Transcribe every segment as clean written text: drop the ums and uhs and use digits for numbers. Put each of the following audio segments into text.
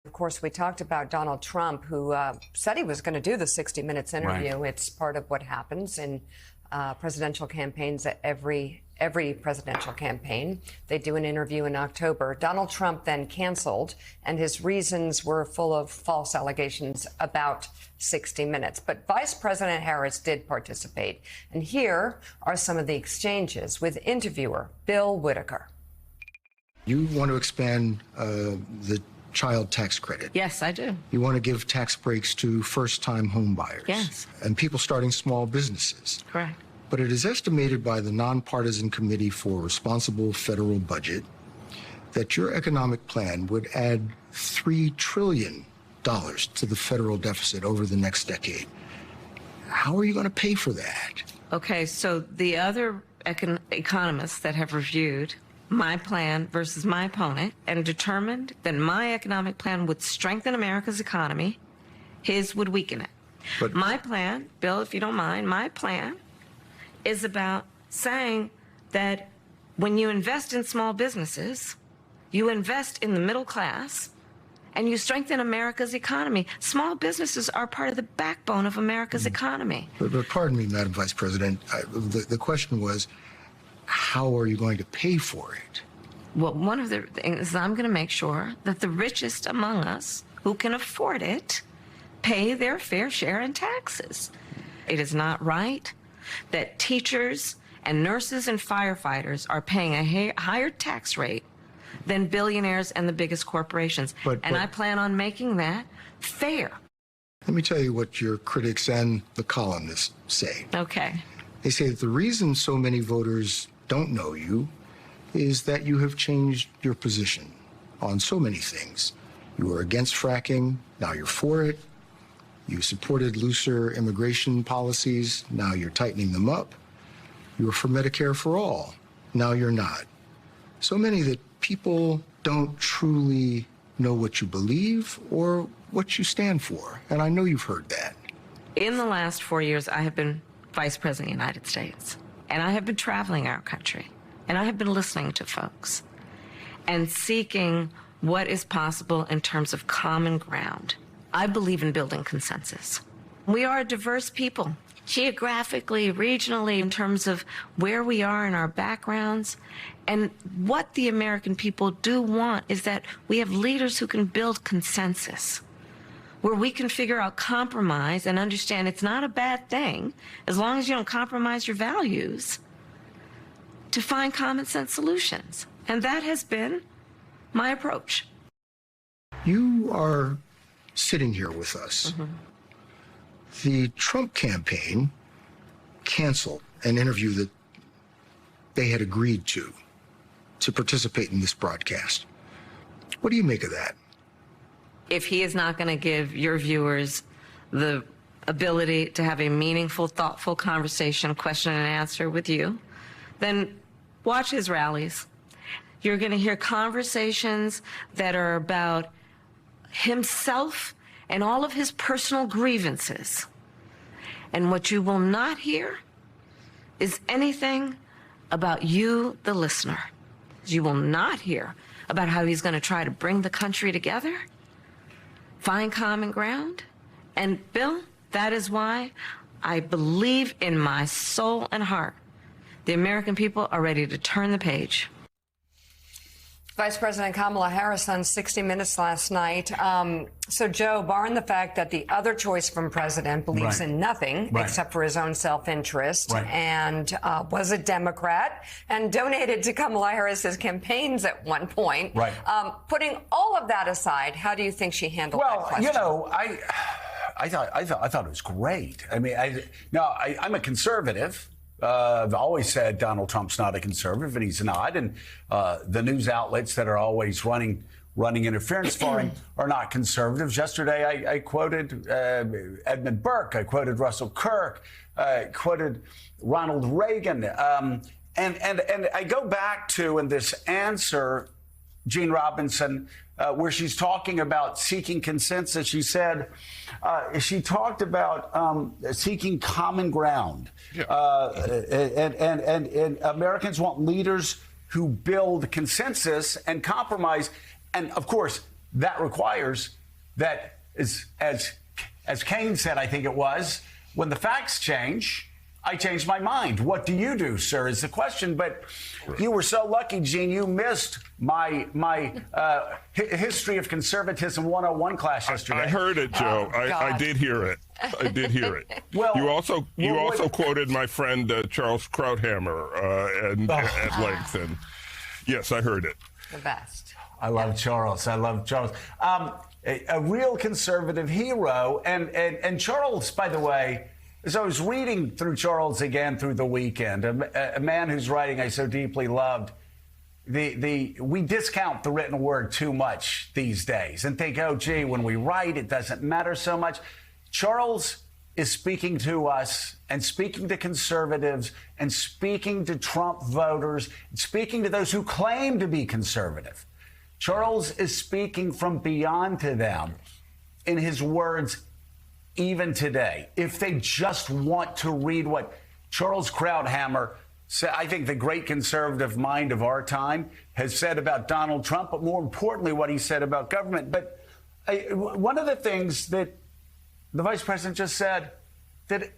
Of course, we talked about Donald Trump, who said he was going to do the 60 Minutes interview. Right. It's part of what happens in presidential campaigns. At every presidential campaign, they do an interview in October. Donald Trump then canceled, and his reasons were full of false allegations about 60 Minutes. But Vice President Harris did participate. And here are some of the exchanges with interviewer Bill Whitaker. You want to expand the child tax credit. Yes, I do. You want to give tax breaks to first-time home buyers. Yes. And people starting small businesses. Correct. But it is estimated by the Nonpartisan Committee for Responsible Federal Budget that your economic plan would add $3 trillion to the federal deficit over the next decade. How are you going to pay for that? Okay, so the other economists that have reviewed my plan versus my opponent and determined that my economic plan would strengthen America's economy, his would weaken it. But my plan, Bill, if you don't mind, my plan is about saying that when you invest in small businesses, you invest in the middle class, and you strengthen America's economy. Small businesses are part of the backbone of America's economy. But pardon me, Madam Vice President, the question was, how are you going to pay for it? Well, one of the things is I'm going to make sure that the richest among us who can afford it pay their fair share in taxes. It is not right that teachers and nurses and firefighters are paying a higher tax rate than billionaires and the biggest corporations. And I plan on making that fair. Let me tell you what your critics and the columnists say. Okay. They say that the reason so many voters don't know you is that you have changed your position on so many things. You were against fracking, now you're for it. You supported looser immigration policies, now you're tightening them up. You were for Medicare for all, now you're not. So many that people don't truly know what you believe or what you stand for, and I know you've heard that. In the last 4 years, I have been Vice President of the United States. And I have been traveling our country, and I have been listening to folks and seeking what is possible in terms of common ground. I believe in building consensus. We are a diverse people, geographically, regionally, in terms of where we are in our backgrounds. And what the American people do want is that we have leaders who can build consensus, where we can figure out compromise and understand it's not a bad thing, as long as you don't compromise your values, to find common sense solutions. And that has been my approach. You are sitting here with us. The Trump campaign canceled an interview that they had agreed to participate in this broadcast. What do you make of that? If he is not going to give your viewers the ability to have a meaningful, thoughtful conversation, question and answer with you, then watch his rallies. You're going to hear conversations that are about himself and all of his personal grievances. And what you will not hear is anything about you, the listener. You will not hear about how he's going to try to bring the country together, find common ground. And Bill, that is why I believe in my soul and heart the American people are ready to turn the page. Vice President Kamala Harris on 60 Minutes last night. So, Joe, barring the fact that the other choice from president believes in nothing except for his own self-interest and was a Democrat and donated to Kamala Harris's campaigns at one point. Putting all of that aside, how do you think she handled that question? You know, I thought it was great. I mean, I'm a conservative. I've always said Donald Trump's not a conservative, and he's not. And the news outlets that are always running interference for him are not conservatives. Yesterday, I quoted Edmund Burke. I quoted Russell Kirk. I quoted Ronald Reagan. And I go back to, in this answer, Gene Robinson, where she's talking about seeking consensus. She said, she talked about seeking common ground. And Americans want leaders who build consensus and compromise. And of course, that requires that, as Kane said, I think it was, when the facts change, I change my mind. What do you do, sir, is the question. But you were so lucky, Gene, you missed my history of conservatism 101 class yesterday. I heard it, Joe. I did hear it. I did hear it. Well, you also quoted my friend Charles Krauthammer at length, and yes, I heard it. The best. I love Charles. I love Charles. A real conservative hero. And Charles, by the way, as I was reading through Charles again through the weekend, a man whose writing I so deeply loved, we discount the written word too much these days and think, oh, gee, when we write, it doesn't matter so much. Charles is speaking to us and speaking to conservatives and speaking to Trump voters, and speaking to those who claim to be conservative. Charles is speaking from beyond to them in his words even today. If they just want to read what Charles Krauthammer said, I think the great conservative mind of our time, has said about Donald Trump, but more importantly, what he said about government. But one of the things that the vice president just said, that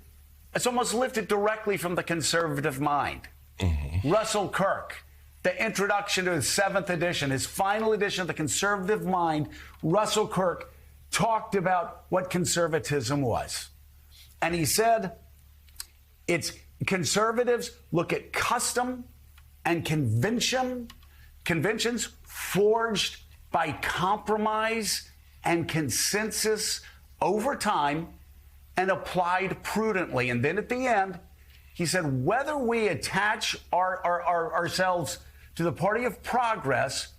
it's almost lifted directly from the conservative mind. Mm-hmm. Russell Kirk, the introduction to his 7th edition, his final edition of the conservative mind, Russell Kirk talked about what conservatism was. And he said, it's conservatives look at custom and conventions forged by compromise and consensus over time and applied prudently. And then at the end, he said, whether we attach ourselves to the party of progress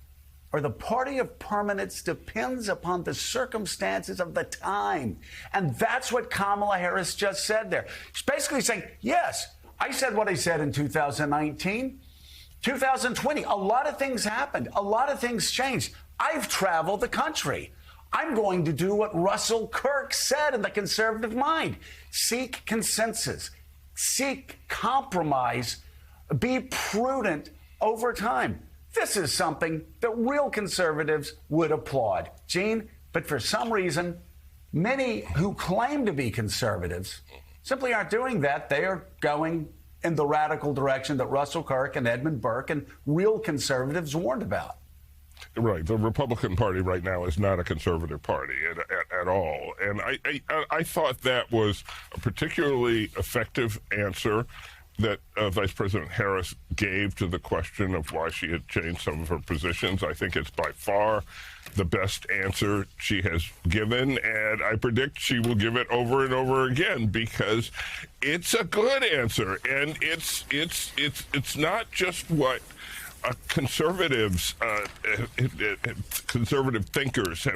or the party of permanence depends upon the circumstances of the time. And that's what Kamala Harris just said there. She's basically saying, yes, I said what I said in 2019. 2020, a lot of things happened. A lot of things changed. I've traveled the country. I'm going to do what Russell Kirk said in the conservative mind. Seek consensus. Seek compromise. Be prudent over time. This is something that real conservatives would applaud, Gene. But for some reason, many who claim to be conservatives simply aren't doing that. They are going in the radical direction that Russell Kirk and Edmund Burke and real conservatives warned about. Right. The Republican Party right now is not a conservative party at all. And I thought that was a particularly effective answer that Vice President Harris gave to the question of why she had changed some of her positions. I think it's by far the best answer she has given, and I predict she will give it over and over again because it's a good answer, and it's not just what conservatives, conservative thinkers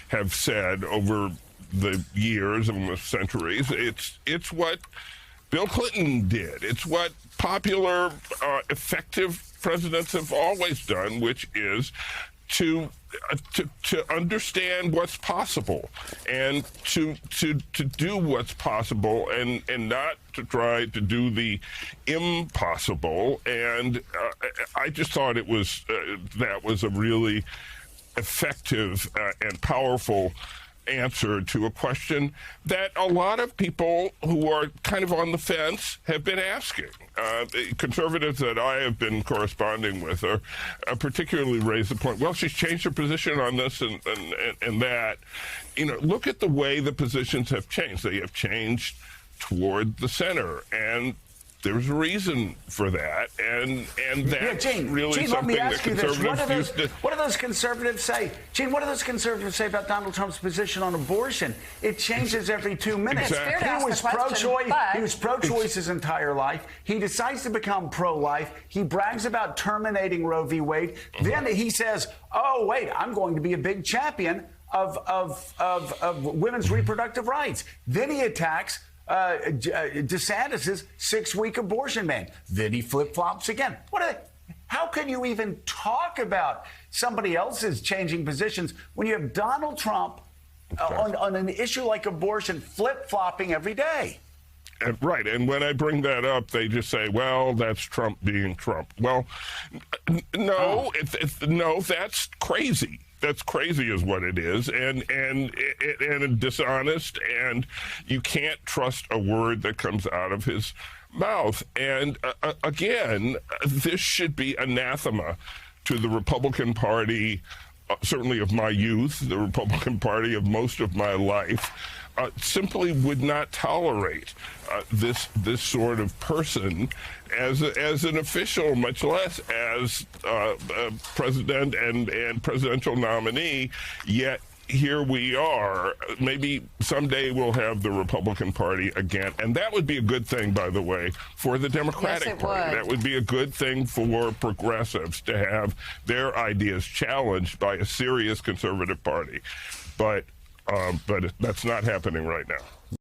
have said over the years and the centuries. It's what Bill Clinton did. It's what popular, effective presidents have always done, which is to understand what's possible and to do what's possible and not to try to do the impossible. And I just thought it was that was a really effective and powerful answer to a question that a lot of people who are kind of on the fence have been asking. The conservatives that I have been corresponding with are particularly raised the point, well, she's changed her position on this and that. You know, look at the way the positions have changed. They have changed toward the center, and there's a reason for that, and that's really something that conservatives used to... What do those conservatives say? Gene, what do those conservatives say about Donald Trump's position on abortion? It changes every 2 minutes. Exactly. He was pro-choice. He was pro-choice his entire life. He decides to become pro-life. He brags about terminating Roe v. Wade. Mm-hmm. Then he says, oh, wait, I'm going to be a big champion of women's reproductive rights. Then he attacks DeSantis's 6-week abortion ban. Then he flip-flops again. How can you even talk about somebody else's changing positions when you have Donald Trump on an issue like abortion flip-flopping every day? Right, and when I bring that up, they just say, well, that's Trump being Trump. Well, no, no, that's crazy. that's crazy is what it is, and dishonest, and you can't trust a word that comes out of his mouth. And again, this should be anathema to the Republican Party, certainly of my youth, the Republican Party of most of my life. Simply would not tolerate this sort of person as an official, much less as president and presidential nominee. Yet here we are. Maybe someday we'll have the Republican Party again, and that would be a good thing, by the way, for the Democratic Party. That would be a good thing for progressives to have their ideas challenged by a serious conservative party. But that's not happening right now.